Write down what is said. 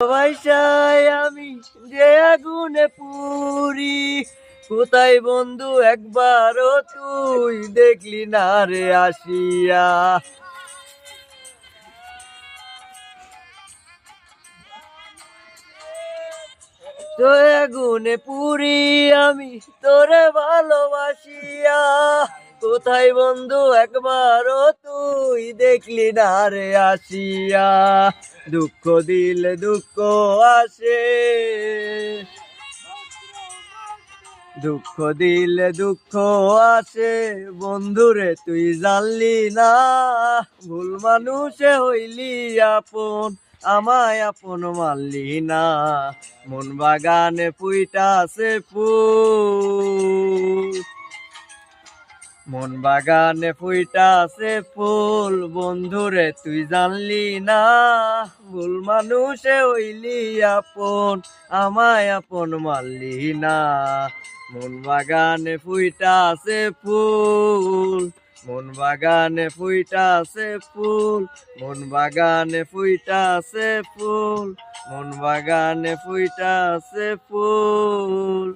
ভালোবাসায় আমি যে আগুনে পুরি, কোথায় বন্ধু একবারও তুই দেখলি না রে আসিয়া। তো আগুনে পুরি আমি তোরে ভালোবাসিয়া, কোথায় বন্ধু একবারও তুই দেখলি না রে আসিয়া। দুঃখ দিলে দুঃখ আসে, দুঃখ দিলে দুঃখ আসে, বন্ধুরে তুই জানলি না, ভুল মানুষে হইলি আপন, আমায় আপন মানলি না। মন বাগানে ফুইটাছে ফুল, মন বাগানে ফুইটাছে ফুল, বন্ধুরে তুই জানলি না, ভুল মানুষে হইলি আপন, আমায় আপন মানলি না। মন বাগানে ফুইটাছে ফুল, মন বাগানে ফুইটাছে ফুল, মন বাগানে ফুইটাছে ফুল, মন বাগানে ফুইটাছে ফুল।